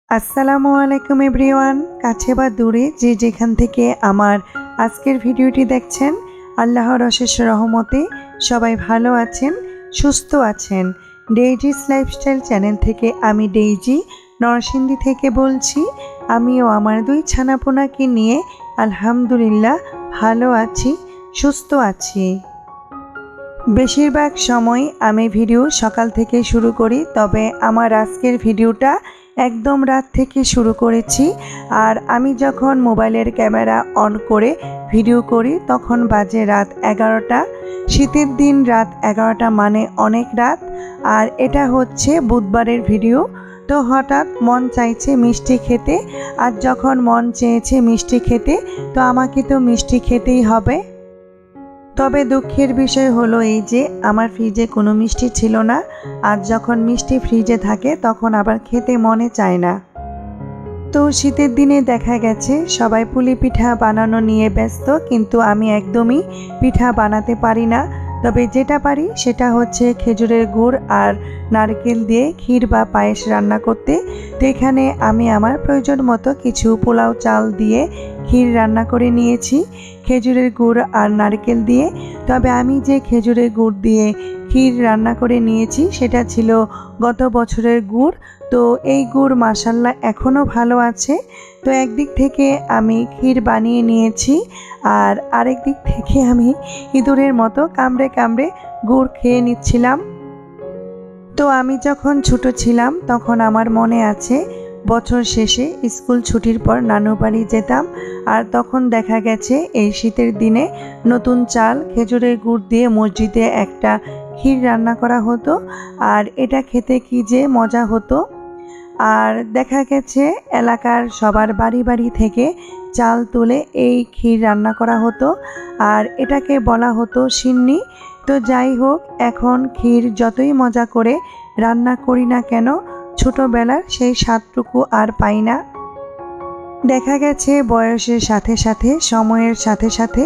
আসসালামু আলাইকুম এভরিওয়ান। কাছে বা দূরে যে যেখান থেকে আমার আজকের ভিডিওটি দেখছেন, আল্লাহর অশেষ রহমতে সবাই ভালো আছেন, সুস্থ আছেন। ডেইজিস লাইফস্টাইল চ্যানেল থেকে আমি ডেইজি নরসিংদী থেকে বলছি। আমিও আমার দুই ছানাপোনাকে নিয়ে আলহামদুলিল্লাহ ভালো আছি, সুস্থ আছি। বেশিরভাগ সময় আমি ভিডিও সকাল থেকে শুরু করি, তবে আমার আজকের ভিডিওটা একদম রাত থেকে শুরু করেছি। আর আমি যখন মোবাইলের ক্যামেরা অন করে ভিডিও করি তখন বাজে রাত 11টা। শীতের দিন রাত 11টা মানে অনেক রাত। আর এটা হচ্ছে বুধবারের ভিডিও। তো হঠাৎ মন চাইছে মিষ্টি খেতে, আর যখন মন চেয়েছে মিষ্টি খেতে তো আমাকে তো মিষ্টি খেতেই হবে। তবে দুঃখের বিষয় হলো এই যে আমার ফ্রিজে কোনো মিষ্টি ছিল না। আর যখন মিষ্টি ফ্রিজে থাকে তখন আবার খেতে মনে চায় না। তো শীতের দিনে দেখা গেছে সবাই পুলি পিঠা বানানো নিয়ে ব্যস্ত, কিন্তু আমি একদমই পিঠা বানাতে পারি না। তবে যেটা পারি সেটা হচ্ছে খেজুরের গুড় আর নারকেল দিয়ে ক্ষীর বা পায়েস রান্না করতে। তো এখানে আমি আমার প্রয়োজন মতো কিছু পোলাও চাল দিয়ে ক্ষীর রান্না করে নিয়েছি খেজুরের গুড় আর নারকেল দিয়ে। তবে আমি যে খেজুরের গুড় দিয়ে ক্ষীর রান্না করে নিয়েছি সেটা ছিল গত বছরের গুড়। তো এই গুড় মাশাল্লাহ এখনও ভালো আছে। তো একদিক থেকে আমি ক্ষীর বানিয়ে নিয়েছি, আর আরেক দিক থেকে আমি ইঁদুরের মতো কামড়ে কামড়ে গুড় খেয়ে নিচ্ছিলাম। তো আমি যখন ছোট ছিলাম তখন আমার মনে আছে বছর শেষে স্কুল ছুটির পর নানু বাড়ি যেতাম। আর তখন দেখা গেছে এই শীতের দিনে নতুন চাল খেজুরের গুড় দিয়ে মসজিদে একটা ক্ষীর রান্না করা হতো, আর এটা খেতে কি যে মজা হতো। আর দেখা গেছে এলাকার সবার বাড়ি বাড়ি থেকে চাল তুলে এই ক্ষীর রান্না করা হতো, আর এটাকে বলা হতো সিন্নি। তো যাই হোক, এখন ক্ষীর যতই মজা করে রান্না করি না কেন ছোটোবেলার সেই স্বাদটুকু আর পাই না। দেখা গেছে বয়সের সাথে সাথে সময়ের সাথে সাথে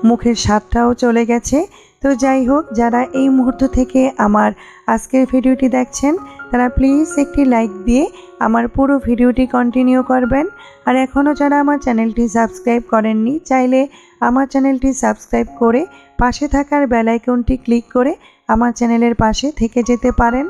মুখের স্বাদটাও চলে গেছে। তো যাই হোক, যারা এই মুহূর্ত থেকে আমার আজকের ভিডিওটি দেখছেন তারা প্লিজ একটি লাইক দিয়ে আমার পুরো ভিডিওটি কন্টিনিউ করবেন। আর এখনও যারা আমার চ্যানেলটি সাবস্ক্রাইব করেননি, চাইলে আমার চ্যানেলটি সাবস্ক্রাইব করে পাশে থাকার বেল আইকনটি ক্লিক করে আমার চ্যানেলের পাশে থেকে যেতে পারেন।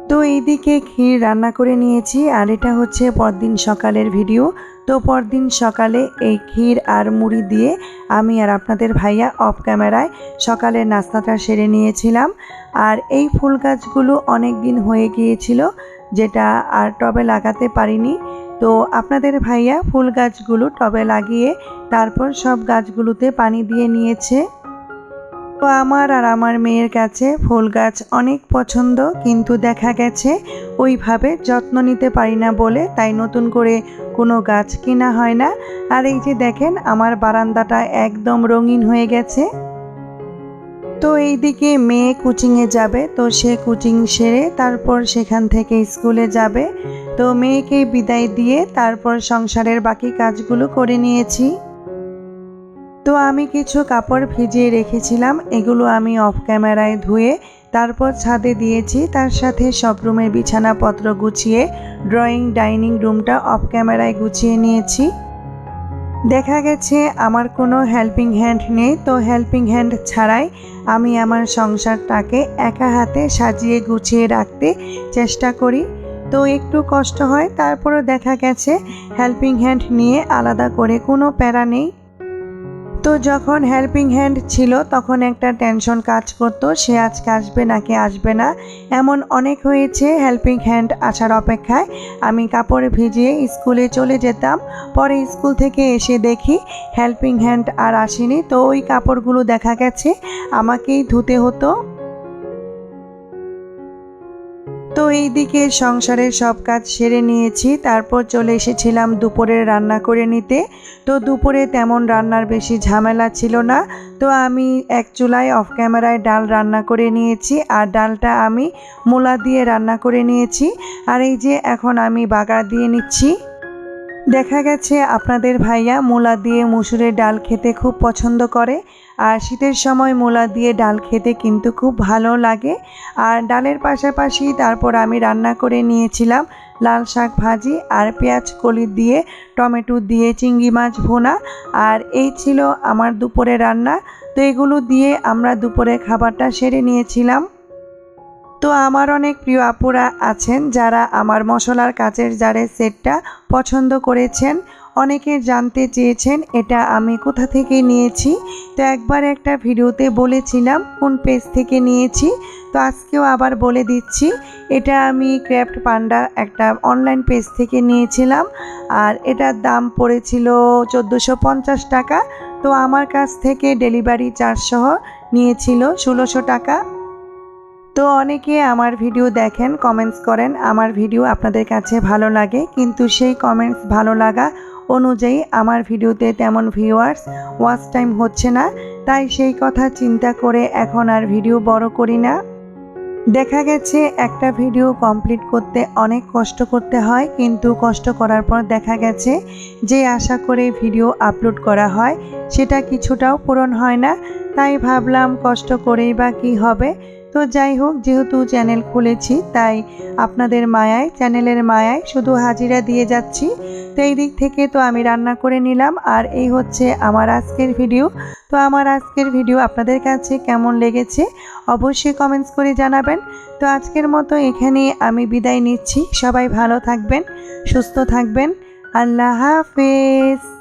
তো এইদিকে ক্ষীর রান্না করে নিয়েছি, আর এটা হচ্ছে পরদিন সকালের ভিডিও। তো পরদিন সকালে এই ক্ষীর আর মুড়ি দিয়ে আমি আর আপনাদের ভাইয়া অফ ক্যামেরায় সকালের নাস্তাটা সেরে নিয়েছিলাম। আর এই ফুল গাছগুলো অনেক দিন হয়ে গিয়েছিল, যেটা আর টবে লাগাতে পারিনি। তো আপনাদের ভাইয়া ফুল গাছগুলো টবে লাগিয়ে তারপর সব গাছগুলোতে পানি দিয়ে নিয়েছে। তো আমার আর আমার মেয়ের কাছে ফুল গাছ অনেক পছন্দ, কিন্তু দেখা গেছে ওইভাবে যত্ন নিতে পারি না বলে তাই নতুন করে কোনো গাছ কিনা হয় না। আর এই যে দেখেন আমার বারান্দাটা একদম রঙিন হয়ে গেছে। তো এইদিকে মেয়ে কোচিংয়ে যাবে, তো সে কোচিং সেরে তারপর সেখান থেকে স্কুলে যাবে। তো মেয়েকে বিদায় দিয়ে তারপর সংসারের বাকি কাজগুলো করে নিয়েছি। তো আমি কিছু কাপড় ভিজিয়ে রেখেছিলাম, এগুলো আমি অফ ক্যামেরায় ধুয়ে তারপর ছাদে দিয়েছি। তার সাথে সব রুমের বিছানাপত্র গুছিয়ে ড্রয়িং ডাইনিং রুমটা অফ ক্যামেরায় গুছিয়ে নিয়েছি। দেখা গেছে আমার কোনো হেল্পিং হ্যান্ড নেই, তো হেল্পিং হ্যান্ড ছাড়াই আমি আমার সংসারটাকে একা হাতে সাজিয়ে গুছিয়ে রাখতে চেষ্টা করি। তো একটু কষ্ট হয়, তারপরও দেখা গেছে হেল্পিং হ্যান্ড নিয়ে আলাদা করে কোনো প্যারা নেই। তো যখন হেল্পিং হ্যান্ড ছিল তখন একটা টেনশন কাজ করতো, সে আজকে আসবে নাকি আসবে না। এমন অনেক হয়েছে হেল্পিং হ্যান্ড আসার অপেক্ষায় আমি কাপড় ভিজিয়ে স্কুলে চলে যেতাম। পরে স্কুল থেকে এসে দেখি হেল্পিং হ্যান্ড আর আসেনি, তো ওই কাপড়গুলো দেখা গেছে আমাকেই ধুতে হতো। তো এইদিকে সংসারের সব কাজ সেরে নিয়েছি, তারপর চলে এসেছিলাম দুপুরের রান্না করে নিতে। তো দুপুরে তেমন রান্নার বেশি ঝামেলা ছিল না। তো আমি এক চুলায় অফ ক্যামেরায় ডাল রান্না করে নিয়েছি, আর ডালটা আমি মূলা দিয়ে রান্না করে নিয়েছি। আর এই যে এখন আমি বাগার দিয়ে নিচ্ছি। দেখা গেছে আপনাদের ভাইয়া মূলা দিয়ে মুসুরের ডাল খেতে খুব পছন্দ করে, আর শীতের সময় মূলা দিয়ে ডাল খেতে কিন্তু খুব ভালো লাগে। আর ডালের পাশাপাশি তারপর আমি রান্না করে নিয়েছিলাম লাল শাক ভাজি আর পেঁয়াজ কলি দিয়ে টমেটো দিয়ে চিংড়ি মাছ ভুনা। আর এই ছিল আমার দুপুরে রান্না। তো এগুলো দিয়ে আমরা দুপুরে খাবারটা সেরে নিয়েছিলাম। তো আমার অনেক প্রিয় আপুরা আছেন যারা আমার মশলার কাচের জারের সেটটা পছন্দ করেছেন। অনেকে জানতে চেয়েছেন এটা আমি কোথা থেকে নিয়েছি। তো একবার একটা ভিডিওতে বলেছিলাম কোন পেজ থেকে নিয়েছি, তো আজকেও আবার বলে দিচ্ছি। এটা আমি ক্র্যাফট পান্ডা একটা অনলাইন পেজ থেকে নিয়েছিলাম। আর এটার দাম পড়েছিল 1450 টাকা। তো আমার কাছ থেকে ডেলিভারি চার্জ সহ নিয়েছিল 1600 টাকা। তো অনেকে আমার ভিডিও দেখেন, কমেন্টস করেন, আমার ভিডিও আপনাদের কাছে ভালো লাগে, কিন্তু সেই কমেন্টস ভালো লাগা অনুযায়ী আমার ভিডিওতে তেমন ভিউয়ার্স ওয়াচ টাইম হচ্ছে না। তাই সেই কথা চিন্তা করে এখন আর ভিডিও বড় করি না। দেখা গেছে একটা ভিডিও কমপ্লিট করতে অনেক কষ্ট করতে হয়, কিন্তু কষ্ট করার পর দেখা গেছে যে আশা করে ভিডিও আপলোড করা হয় সেটা কিছুটাও পূরণ হয় না। তাই ভাবলাম কষ্ট করেই বা কী হবে। তো যাই হোক, যেহেতু চ্যানেল খুলেছি তাই আপনাদের মায়ায়, চ্যানেলের মায়ায় শুধু হাজিরা দিয়ে যাচ্ছি। তো এই দিক থেকে তো আমি রান্না করে নিলাম। আর এই হচ্ছে আমার আজকের ভিডিও। তো আমার আজকের ভিডিও আপনাদের কাছে কেমন লেগেছে অবশ্যই কমেন্টস করে জানাবেন। তো আজকের মতো এখানে আমি বিদায় নিচ্ছি। সবাই ভালো থাকবেন, সুস্থ থাকবেন। আল্লাহ হাফেজ।